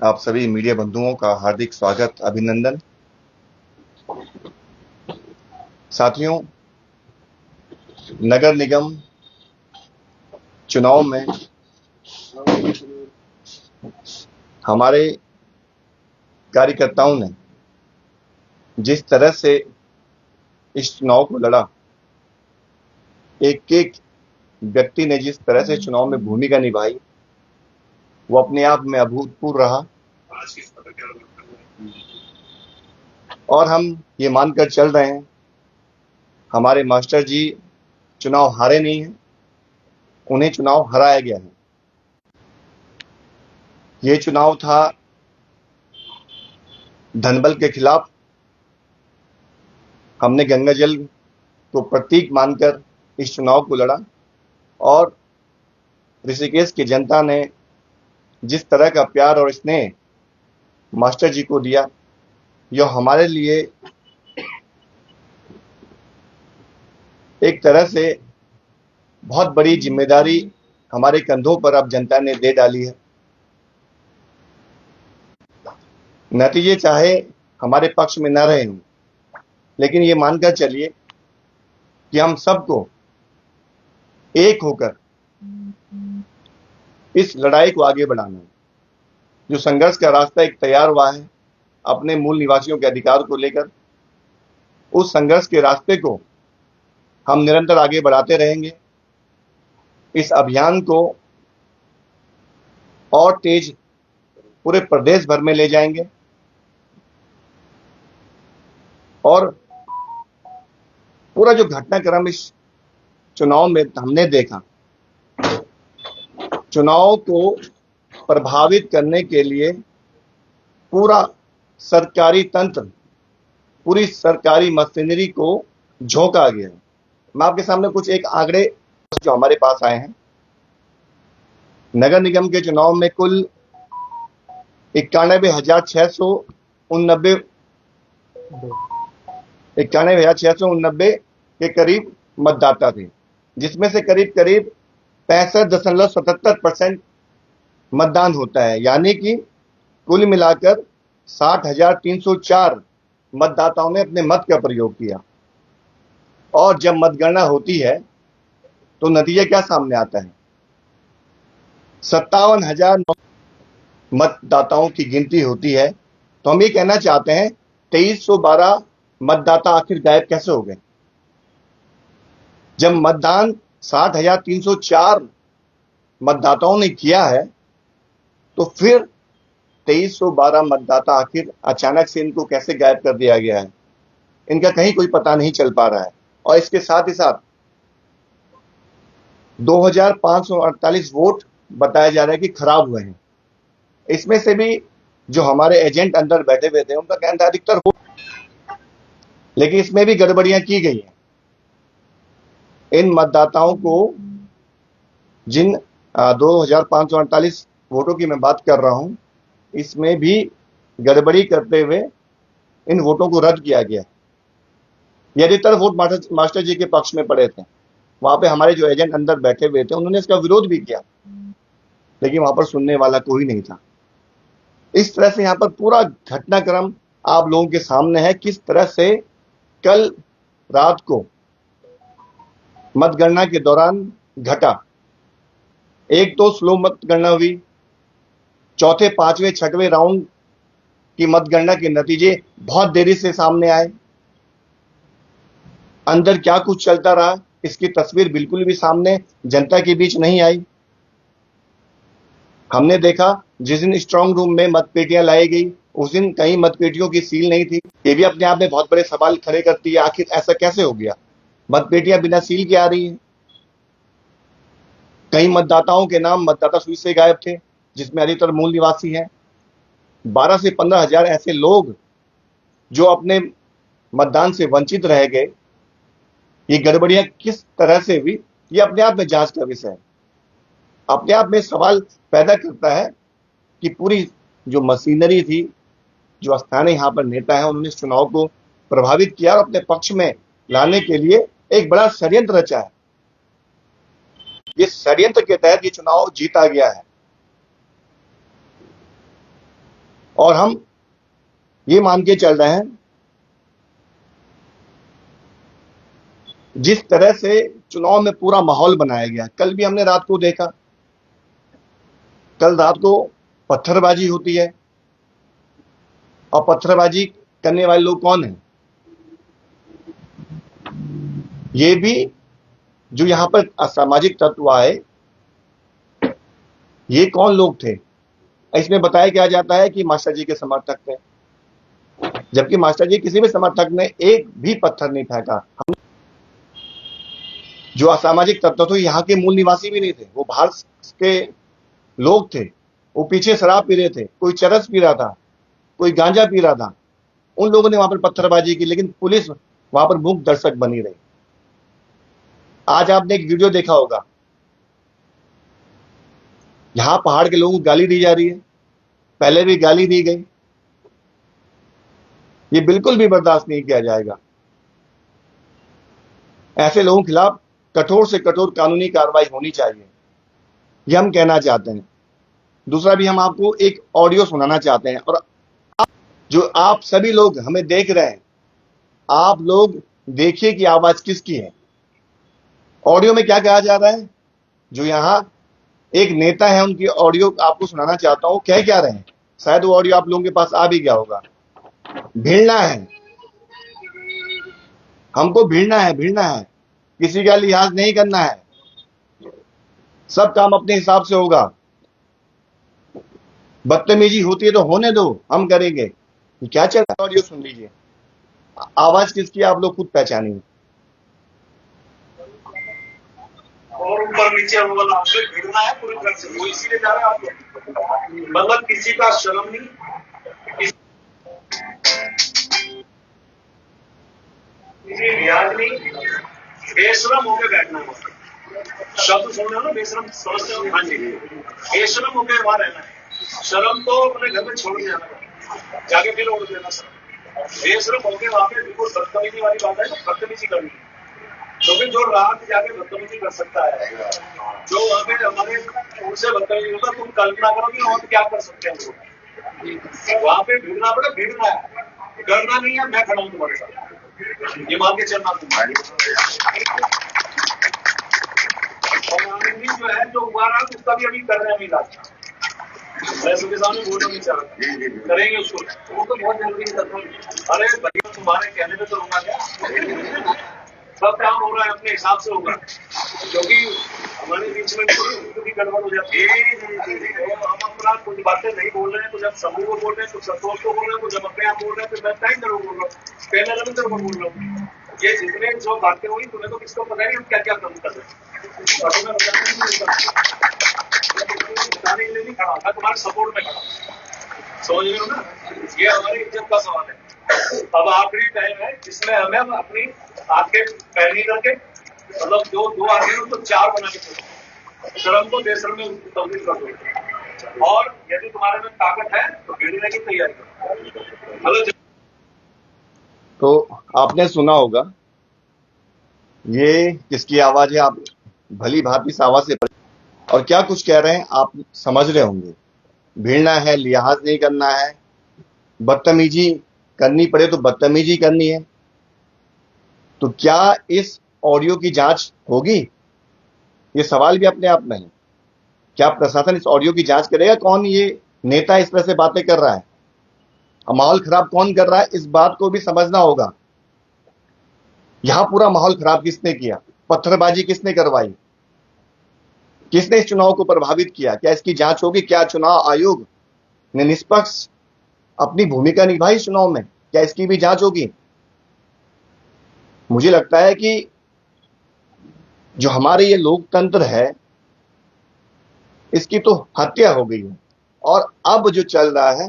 आप सभी मीडिया बंधुओं का हार्दिक स्वागत, अभिनंदन। साथियों, नगर निगम चुनाव में हमारे कार्यकर्ताओं ने जिस तरह से इस चुनाव को लड़ा, एक एक व्यक्ति ने जिस तरह से चुनाव में भूमिका निभाई, वो अपने आप में अभूतपूर्व रहा। और हम ये मानकर चल रहे हैं, हमारे मास्टर जी चुनाव हारे नहीं हैं, उन्हें चुनाव हराया गया है। ये चुनाव था धनबल के खिलाफ। हमने गंगा जल को प्रतीक मानकर इस चुनाव को लड़ा और ऋषिकेश की जनता ने जिस तरह का प्यार और स्नेह मास्टर जी को दिया, यह हमारे लिए एक तरह से बहुत बड़ी जिम्मेदारी हमारे कंधों पर अब जनता ने दे डाली है। नतीजे चाहे हमारे पक्ष में न रहे हों, लेकिन ये मानकर चलिए कि हम सबको एक होकर इस लड़ाई को आगे बढ़ाना है। जो संघर्ष का रास्ता एक तैयार हुआ है अपने मूल निवासियों के अधिकार को लेकर, उस संघर्ष के रास्ते को हम निरंतर आगे बढ़ाते रहेंगे। इस अभियान को और तेज पूरे प्रदेश भर में ले जाएंगे और पूरा जो घटनाक्रम इस चुनाव में हमने देखा, चुनाव को प्रभावित करने के लिए पूरा सरकारी तंत्र, पूरी सरकारी मशीनरी को झोंका गया है। मैं आपके सामने कुछ एक आंकड़े जो हमारे पास आए हैं। नगर निगम के चुनाव में कुल 91,689 के करीब मतदाता थे, जिसमें से करीब 65.77% मतदान होता है, यानी कि कुल मिलाकर 60,304 मतदाताओं ने अपने मत का प्रयोग किया। और जब मतगणना होती है तो नतीजा क्या सामने आता है? 57,000 मतदाताओं की गिनती होती है। तो हम ये कहना चाहते हैं 2312 मतदाता आखिर गायब कैसे हो गए? जब मतदान 60,304 मतदाताओं ने किया है, तो फिर 2312 मतदाता आखिर अचानक से इनको कैसे गायब कर दिया गया है? इनका कहीं कोई पता नहीं चल पा रहा है। और इसके साथ ही साथ 2,548 वोट बताया जा रहा है कि खराब हुए हैं। इसमें से भी जो हमारे एजेंट अंदर बैठे हुए थे, उनका कहना था अधिकतर वोट, लेकिन इसमें भी गड़बड़ियां की गई हैं। इन मतदाताओं को, जिन 2,548 वोटों की मैं बात कर रहा हूं, इसमें भी गड़बड़ी करते हुए इन वोटों को रद्द किया गया। अधिकतर वोट मास्टर जी के पक्ष में पड़े थे। वहां पे हमारे जो एजेंट अंदर बैठे हुए थे, उन्होंने इसका विरोध भी किया, लेकिन वहां पर सुनने वाला कोई नहीं था। इस तरह से यहां पर पूरा घटनाक्रम आप लोगों के सामने है, किस तरह से कल रात को मतगणना के दौरान घटा। एक तो स्लो मतगणना हुई, चौथे, पांचवें, छठवें राउंड की मतगणना के नतीजे बहुत देरी से सामने आए। अंदर क्या कुछ चलता रहा, इसकी तस्वीर बिल्कुल भी सामने जनता के बीच नहीं आई। हमने देखा जिस दिन स्ट्रांग रूम में मतपेटियां लाई गई, उस दिन कई मतपेटियों की सील नहीं थी। ये भी अपने आप में बहुत बड़े सवाल खड़े करती है, आखिर ऐसा कैसे हो गया? मतपेटियां बिना सील के आ रही हैं। कई मतदाताओं के नाम मतदाता सूची से गायब थे, जिसमें अधिकतर मूल निवासी हैं। 12 से 15 हजार ऐसे लोग जो अपने मतदान से वंचित रह गए। ये गड़बड़ियां किस तरह से हुई, ये अपने आप में जांच का विषय है। अपने आप में सवाल पैदा करता है कि पूरी जो मशीनरी थी, जो स्थानीय यहाँ पर नेता है, उन्होंने इस चुनाव को प्रभावित किया और अपने पक्ष में लाने के लिए एक बड़ा षड्यंत्र रचा है। इस षड्यंत्र के तहत ये चुनाव जीता गया है। और हम ये मान के चल रहे हैं जिस तरह से चुनाव में पूरा माहौल बनाया गया। कल भी हमने रात को देखा, कल रात को पत्थरबाजी होती है, और पत्थरबाजी करने वाले लोग कौन हैं? ये भी जो यहां पर असामाजिक तत्व आए, ये कौन लोग थे? इसमें बताया क्या जाता है कि मास्टर जी के समर्थक थे, जबकि मास्टर जी किसी भी समर्थक ने एक भी पत्थर नहीं फेंका। हम जो असामाजिक तत्व थे यहाँ के मूल निवासी भी नहीं थे, वो बाहर के लोग थे। वो पीछे शराब पी रहे थे, कोई चरस पी रहा था, कोई गांजा पी रहा था। उन लोगों ने वहां पर पत्थरबाजी की, लेकिन पुलिस वहां पर मूक दर्शक बनी रही। आज आपने एक वीडियो देखा होगा, यहां पहाड़ के लोगों को गाली दी जा रही है, पहले भी गाली दी गई। ये बिल्कुल भी बर्दाश्त नहीं किया जाएगा। ऐसे लोगों के खिलाफ कठोर से कठोर कानूनी कार्रवाई होनी चाहिए, ये हम कहना चाहते हैं। दूसरा भी हम आपको एक ऑडियो सुनाना चाहते हैं, और जो आप सभी लोग हमें देख रहे हैं, आप लोग देखिए कि आवाज किसकी है। ऑडियो में क्या कहा जा रहा है? जो यहां एक नेता है, उनकी ऑडियो आपको सुनाना चाहता हूं। कह क्या रहे हैं, शायद वो ऑडियो आप लोगों के पास आ भी गया होगा। भिड़ना है, हमको भिड़ना है, भिड़ना है, किसी का लिहाज नहीं करना है, सब काम अपने हिसाब से होगा। बदतमीजी होती है तो होने दो, हम करेंगे। क्या चल रहा है? ऑडियो सुन लीजिए, आवाज किसकी आप लोग खुद पहचानिए। और ऊपर नीचे वाला आपसे भिड़ना है पूरी तरह से, वो इसीलिए जा रहे हैं आप लोग। मतलब किसी का शर्म नहीं, किसी लिहाज नहीं, बेशरम होकर बैठना है। शब्द सुन रहे हो ना, बेशरम समझते हो? हाँ जी, बेशरम होकर वहां रहना है। शर्म तो अपने घर में छोड़ जाना है, जाके फिर उड़ देना शर्म। बेशरम होकर वहां पे बिल्कुल बदतमीजी वाली बात है, तो बदतमीजी करनी है। क्योंकि जो रात जाके बदतमीजी कर सकता है, जो वहां पे हमारे उनसे बदतमीजी होता, तुम कल्पना करो कि और क्या कर सकते हैं। वहां पे भिड़ना पड़े, भिड़ना है, करना नहीं है। मैं खड़ा हूं तुम्हारे साथ, ये मान के चलना तुम्हारी। और आदमी जो है, जो हुआ रहा, उसका भी अभी कर रहे हैं इलाज। मैं सबके सामने बोलना नहीं चाह रहा, करेंगे उसको, वो तो बहुत जल्दी है। अरे भैया, तुम्हारे कहने पे तो होगा क्या? सब काम हो रहा है अपने हिसाब से होगा, क्योंकि हमारे बीच में भी गड़बड़ हो जाती है। हम अपना कुछ बातें नहीं बोल रहे हैं, कुछ हम समूह को बोल रहे हैं, कुछ संतोष को बोल रहे हैं, कुछ हम अपने आप बोल रहे हैं, फिर मैं टाइम करो बोल रहा हूँ, पहले रविंद्र को बोल रहा हूँ। ये जितने जो बातें हुई, तुम्हें तो किसको पता नहीं हम क्या क्या काम कर रहे हैं। और तुम्हें बताने के लिए नहीं खड़ा था, तुम्हारे सपोर्ट में खड़ा। समझ रहे हो ना? ये हमारी इज्जत का सवाल है। अब आखिरी टाइम है जिसमें हमें अपनी आंखें पैनी करके, मतलब जो दो आंखें हो तो चार बना के चलो, शर्म को बेशर्म में तब्दील कर दो। और यदि तुम्हारे में ताकत है तो भिड़ने की तैयारी करो। हेलो, तो आपने सुना होगा, ये किसकी आवाज है? आप भली भांति इस आवाज से और क्या कुछ कह रहे हैं आप समझ रहे होंगे। भिड़ना है, लिहाज नहीं करना है, बदतमीजी करनी पड़े तो बदतमीजी करनी है। तो क्या इस ऑडियो की जांच होगी? ये सवाल भी अपने आप में है। क्या प्रशासन इस ऑडियो की जांच करेगा? कौन ये नेता इस तरह से बातें कर रहा है, और माहौल खराब कौन कर रहा है, इस बात को भी समझना होगा। यहां पूरा माहौल खराब किसने किया? पत्थरबाजी किसने करवाई? किसने इस चुनाव को प्रभावित किया? क्या इसकी जांच होगी? क्या चुनाव आयोग ने निष्पक्ष अपनी भूमिका निभाई इस चुनाव में? क्या इसकी भी जांच होगी? मुझे लगता है कि जो हमारे ये लोकतंत्र है, इसकी तो हत्या हो गई है, और अब जो चल रहा है,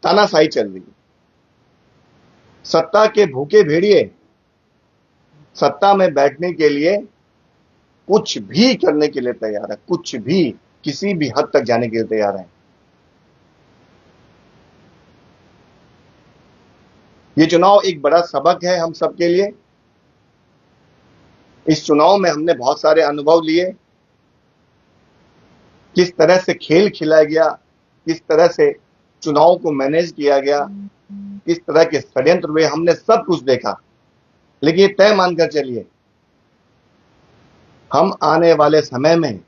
तानाशाही चल रही है। सत्ता के भूखे भेड़िए सत्ता में बैठने के लिए कुछ भी करने के लिए तैयार है, कुछ भी, किसी भी हद तक जाने के लिए तैयार है। ये चुनाव एक बड़ा सबक है हम सबके लिए। इस चुनाव में हमने बहुत सारे अनुभव लिए, किस तरह से खेल खिलाया गया, किस तरह से चुनाव को मैनेज किया गया, किस तरह के षड्यंत्र हुए, हमने सब कुछ देखा। लेकिन ये तय मानकर चलिए, हम आने वाले समय में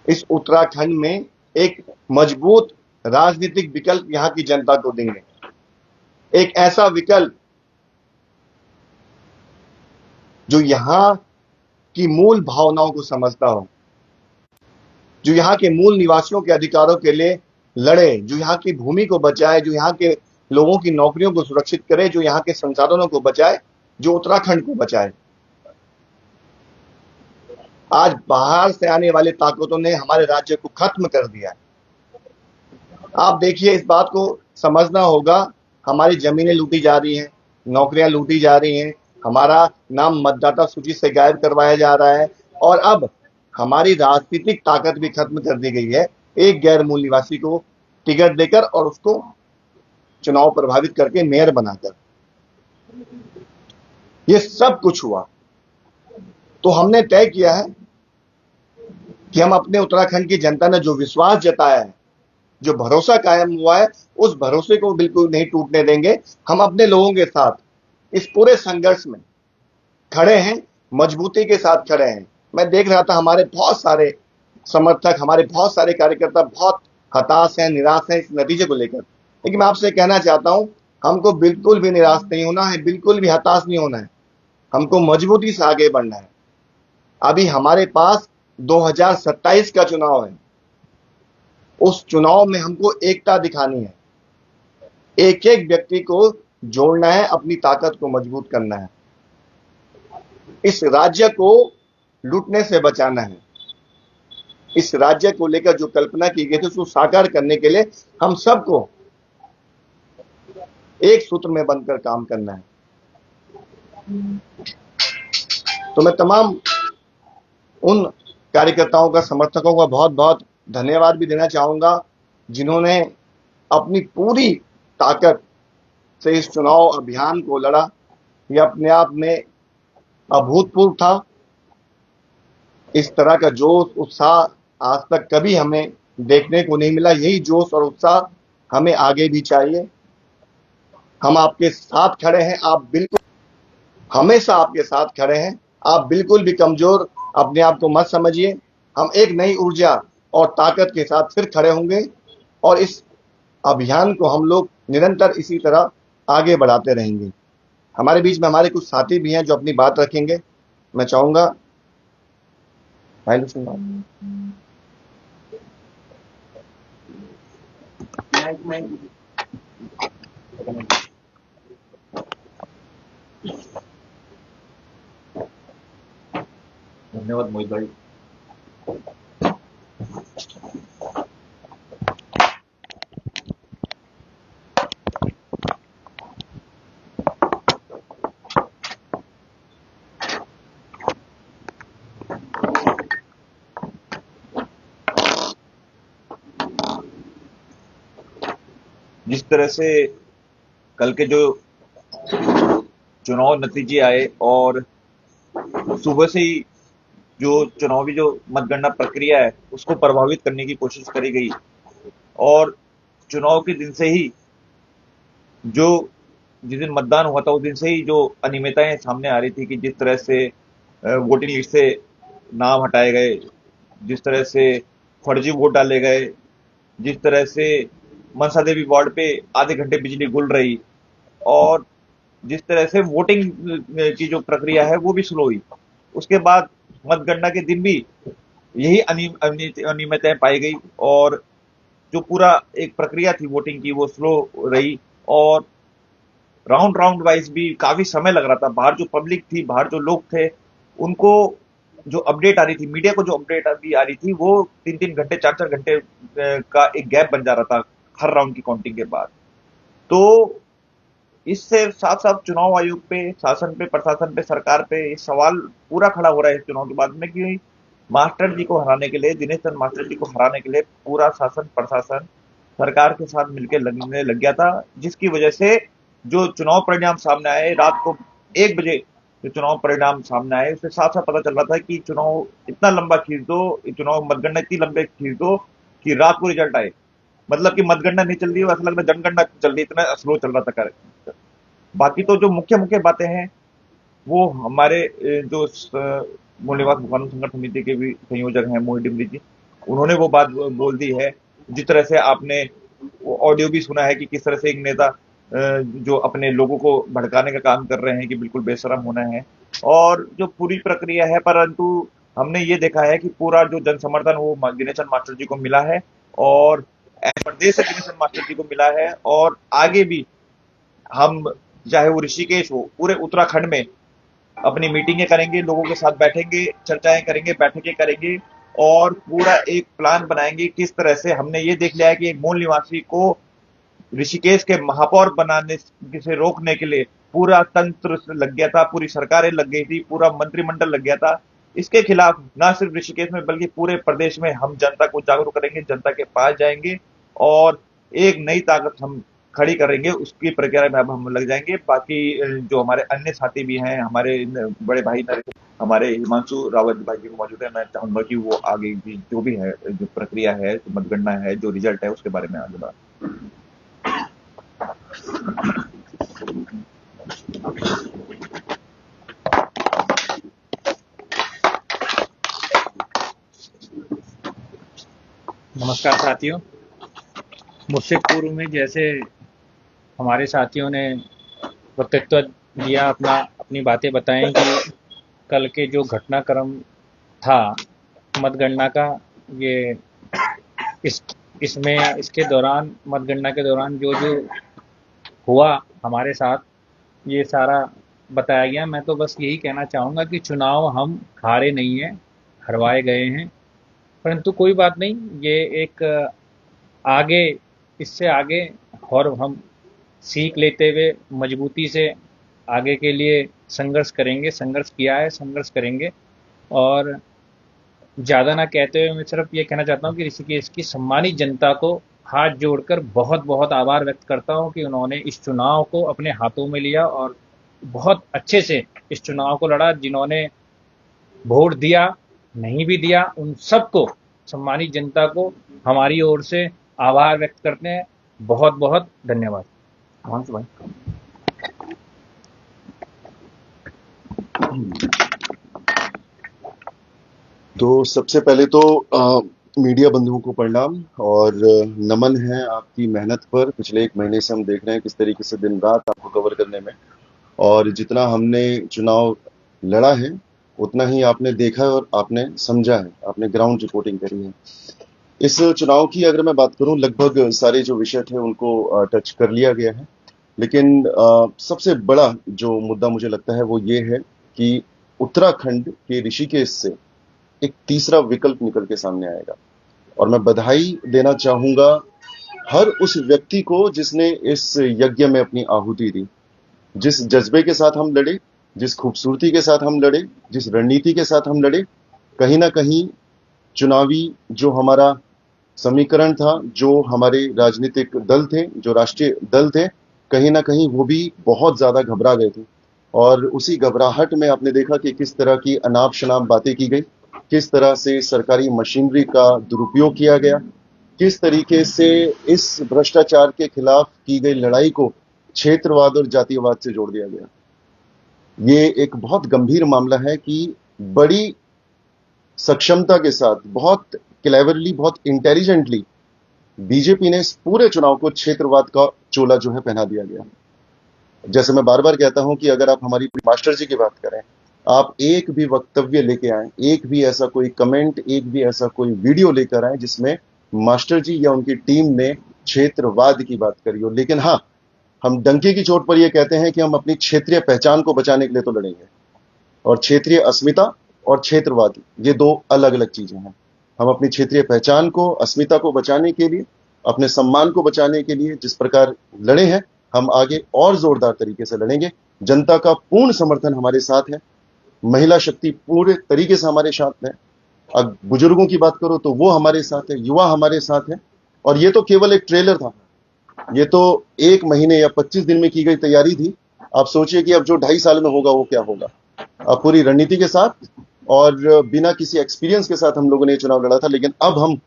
इस उत्तराखंड में एक मजबूत राजनीतिक विकल्प यहां की जनता को देंगे। एक ऐसा विकल्प जो यहां की मूल भावनाओं को समझता हो, जो यहां के मूल निवासियों के अधिकारों के लिए लड़े, जो यहां की भूमि को बचाए, जो यहां के लोगों की नौकरियों को सुरक्षित करे, जो यहां के संसाधनों को बचाए, जो उत्तराखंड को बचाए। आज बाहर से आने वाली ताकतों ने हमारे राज्य को खत्म कर दिया है। आप देखिए, इस बात को समझना होगा, हमारी जमीनें लूटी जा रही हैं, नौकरियां लूटी जा रही हैं, हमारा नाम मतदाता सूची से गायब करवाया जा रहा है, और अब हमारी राजनीतिक ताकत भी खत्म कर दी गई है एक गैर मूल निवासी को टिकट देकर और उसको चुनाव प्रभावित करके मेयर बनाकर। ये सब कुछ हुआ तो हमने तय किया है कि हम अपने उत्तराखंड की जनता ने जो विश्वास जताया है, जो भरोसा कायम हुआ है, उस भरोसे को बिल्कुल नहीं टूटने देंगे। हम अपने लोगों के साथ इस पूरे संघर्ष में खड़े हैं, मजबूती के साथ खड़े हैं। मैं देख रहा था हमारे बहुत सारे समर्थक, हमारे बहुत सारे कार्यकर्ता बहुत हताश हैं, निराश हैं इस नतीजे को लेकर। लेकिन मैं आपसे कहना चाहता हूं, हमको बिल्कुल भी निराश नहीं होना है, बिल्कुल भी हताश नहीं होना है। हमको मजबूती से आगे बढ़ना है। अभी हमारे पास 2027 का चुनाव है। उस चुनाव में हमको एकता दिखानी है, एक एक व्यक्ति को जोड़ना है, अपनी ताकत को मजबूत करना है, इस राज्य को लूटने से बचाना है। इस राज्य को लेकर जो कल्पना की गई थी उसको साकार करने के लिए हम सबको एक सूत्र में बनकर काम करना है। तो मैं तमाम उन कार्यकर्ताओं का, समर्थकों का बहुत बहुत धन्यवाद भी देना चाहूंगा जिन्होंने अपनी पूरी ताकत से इस चुनाव अभियान को लड़ा। यह अपने आप में अभूतपूर्व था। इस तरह का जोश, उत्साह आज तक कभी हमें देखने को नहीं मिला। यही जोश और उत्साह हमें आगे भी चाहिए। हम आपके साथ खड़े हैं, आप बिल्कुल हमेशा आपके साथ खड़े हैं। आप बिल्कुल भी कमजोर अपने आप को मत समझिए। हम एक नई ऊर्जा और ताकत के साथ फिर खड़े होंगे और इस अभियान को हम लोग निरंतर इसी तरह आगे बढ़ाते रहेंगे। हमारे बीच में हमारे कुछ साथी भी हैं जो अपनी बात रखेंगे। मैं चाहूंगा धन्यवाद मोहित भाई। जिस तरह से कल के जो चुनाव नतीजे आए और सुबह से ही जो चुनावी जो मतगणना प्रक्रिया है उसको प्रभावित करने की कोशिश करी गई, और चुनाव के दिन से ही जो जिस दिन मतदान हुआ था उस दिन से ही जो अनियमितताएं सामने आ रही थी कि जिस तरह से वोटिंग लिस्ट से नाम हटाए गए, जिस तरह से फर्जी वोट डाले गए, जिस तरह से मनसा देवी वार्ड पे आधे घंटे बिजली गुल रही, और जिस तरह से वोटिंग की जो प्रक्रिया है वो भी स्लो हुई। उसके बाद मतगणना के दिन भी यही अनियमितताएं पाई गई और जो पूरा एक प्रक्रिया थी वोटिंग की वो स्लो रही, और राउंड वाइज भी काफी समय लग रहा था। बाहर जो पब्लिक थी, बाहर जो लोग थे, उनको जो अपडेट आ रही थी, मीडिया को जो अपडेट अभी आ रही थी, वो 3-3 घंटे 4-4 घंटे का एक गैप बन जा रहा था हर राउंड की काउंटिंग के बाद। तो इससे साथ साथ चुनाव आयोग पे, शासन पे, प्रशासन पे, सरकार पे ये सवाल पूरा खड़ा हो रहा है इस चुनाव के बाद में कि मास्टर जी को हराने के लिए, दिनेश चंद्र मास्टर जी को हराने के लिए पूरा शासन प्रशासन सरकार के साथ मिलकर लगने लग गया था, जिसकी वजह से जो चुनाव परिणाम सामने आए रात को 1 बजे, जो चुनाव परिणाम सामने आए उससे साफ साफ पता चल रहा था कि चुनाव इतना लंबा खींच दो, चुनाव मतगणना इतनी लंबे खींच दो कि रात को रिजल्ट आए। मतलब कि मतगणना नहीं चल रही है, ऐसा लग रहा है जनगणना चल रही है, इतना स्लो चल रहा था कार्य। बाकी तो जो मुख्य मुख्य बातें हैं वो हमारे जो मूल निवास कानून संघर्ष समिति के भी संयोजक हैं मोहित डिमरी जी, उन्होंने वो बात बोल दी है। जिस तरह से आपने वो ऑडियो भी सुना है कि किस तरह से एक नेता जो अपने लोगों को भड़काने का काम कर रहे हैं कि बिल्कुल बेशरम होना है, और जो पूरी प्रक्रिया है, परंतु हमने ये देखा है कि पूरा जो जन समर्थन वो दिनेशन मास्टर जी को मिला है, और प्रदेश से दिनेशन मास्टर जी को मिला है, और आगे भी हम चाहे वो ऋषिकेश हो, पूरे उत्तराखंड में अपनी मीटिंगें करेंगे, लोगों के साथ बैठेंगे, चर्चाएं करेंगे, बैठकें करेंगे, और पूरा एक प्लान बनाएंगे किस तरह से। हमने ये देख लिया है कि एक मूल निवासी को ऋषिकेश के महापौर बनाने से रोकने के लिए पूरा तंत्र लग गया था, पूरी सरकारें लग गई थी, पूरा मंत्रिमंडल लग गया था। इसके खिलाफ ना सिर्फ ऋषिकेश में बल्कि पूरे प्रदेश में हम जनता को जागरूक करेंगे, जनता के पास जाएंगे और एक नई ताकत हम खड़ी करेंगे, उसकी प्रक्रिया में अब हम लग जाएंगे। बाकी जो हमारे अन्य साथी भी हैं, हमारे बड़े भाई हमारे हिमांशु रावत भाई भी मौजूद है, मैं चाहूंगा कि वो आगे की जो भी है, जो प्रक्रिया है, जो मतगणना है, जो रिजल्ट है, उसके बारे में आगे बात। नमस्कार साथियों। मुझसे पूर्व में जैसे हमारे साथियों ने वक्तव्य दिया, अपनी बातें बताएं कि कल के जो घटनाक्रम था मतगणना का, ये इसके दौरान, मतगणना के दौरान जो हुआ हमारे साथ, ये सारा बताया गया। मैं तो बस यही कहना चाहूँगा कि चुनाव हम हारे नहीं हैं, हरवाए गए हैं, परंतु कोई बात नहीं, ये एक आगे, इससे आगे और हम सीख लेते हुए मजबूती से आगे के लिए संघर्ष करेंगे। संघर्ष किया है, संघर्ष करेंगे। और ज़्यादा ना कहते हुए मैं सिर्फ ये कहना चाहता हूँ कि ऋषिकेश की सम्मानित जनता को हाथ जोड़कर बहुत बहुत आभार व्यक्त करता हूँ कि उन्होंने इस चुनाव को अपने हाथों में लिया और बहुत अच्छे से इस चुनाव को लड़ा। जिन्होंने वोट दिया, नहीं भी दिया, उन सबको, सम्मानित जनता को हमारी ओर से आभार व्यक्त करते हैं। बहुत बहुत धन्यवाद। भाई तो सबसे पहले तो मीडिया बंधुओं को प्रणाम और नमन है आपकी मेहनत पर। पिछले 1 महीने से हम देख रहे हैं किस तरीके से दिन रात आपको कवर करने में, और जितना हमने चुनाव लड़ा है उतना ही आपने देखा है और आपने समझा है, आपने ग्राउंड रिपोर्टिंग करी है। इस चुनाव की अगर मैं बात करूं, लगभग सारे जो विषय थे उनको टच कर लिया गया है, लेकिन सबसे बड़ा जो मुद्दा मुझे लगता है वो ये है कि उत्तराखंड के ऋषिकेश से एक तीसरा विकल्प निकल के सामने आएगा। और मैं बधाई देना चाहूंगा हर उस व्यक्ति को जिसने इस यज्ञ में अपनी आहुति दी। जिस जज्बे के साथ हम लड़े, जिस खूबसूरती के साथ हम लड़े, जिस रणनीति के साथ हम लड़े, कहीं ना कहीं चुनावी जो हमारा समीकरण था, जो हमारे राजनीतिक दल थे, जो राष्ट्रीय दल थे, कहीं ना कहीं वो भी बहुत ज्यादा घबरा गए थे। और उसी घबराहट में आपने देखा कि किस तरह की अनाप शनाप बातें की गई, किस तरह से सरकारी मशीनरी का दुरुपयोग किया गया, किस तरीके से इस भ्रष्टाचार के खिलाफ की गई लड़ाई को क्षेत्रवाद और जातीयवाद से जोड़ दिया गया। ये एक बहुत गंभीर मामला है कि बड़ी सक्षमता के साथ, बहुत क्लेवरली, बहुत इंटेलिजेंटली बीजेपी ने इस पूरे चुनाव को क्षेत्रवाद का चोला जो है पहना दिया गया। जैसे मैं बार बार कहता हूं कि अगर आप हमारी मास्टर जी की बात करें, आप एक भी वक्तव्य लेके आए, एक भी ऐसा कोई कमेंट, एक भी ऐसा कोई वीडियो लेकर आए जिसमें मास्टर जी या उनकी टीम ने क्षेत्रवाद की बात करी हो। लेकिन हाँ, हम डंके की चोट पर यह कहते हैं कि हम अपनी क्षेत्रीय पहचान को बचाने के लिए तो लड़ेंगे, और क्षेत्रीय अस्मिता और क्षेत्रवाद ये 2 अलग अलग चीजें हैं। हम अपनी क्षेत्रीय पहचान को, अस्मिता को बचाने के लिए, अपने सम्मान को बचाने के लिए जिस प्रकार लड़े हैं, हम आगे और जोरदार तरीके से लड़ेंगे। जनता का पूर्ण समर्थन हमारे साथ है, महिला शक्ति पूरे तरीके से हमारे साथ है। अब बुजुर्गों की बात करो तो वो हमारे साथ है, युवा हमारे साथ है। और ये तो केवल एक ट्रेलर था, ये तो 1 महीने या 25 दिन में की गई तैयारी थी। आप सोचिए कि अब जो 2.5 साल में होगा वो क्या होगा। अब पूरी रणनीति के साथ और बिना किसी एक्सपीरियंस के साथ हम लोगों ने चुनाव लड़ा था, लेकिन अब हम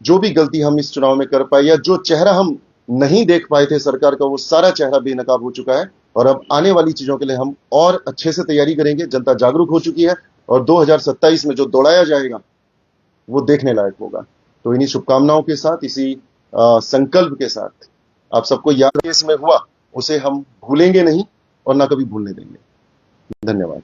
जो भी गलती हम इस चुनाव में कर पाए या जो चेहरा हम नहीं देख पाए थे सरकार का, वो सारा चेहरा बेनकाब हो चुका है। और अब आने वाली चीजों के लिए हम और अच्छे से तैयारी करेंगे। जनता जागरूक हो चुकी है और 2027 में जो दौड़ाया जाएगा वो देखने लायक होगा। तो इन्हीं शुभकामनाओं के साथ, इसी संकल्प के साथ आप सबको याद केस में हुआ उसे हम भूलेंगे नहीं और ना कभी भूलने देंगे। धन्यवाद।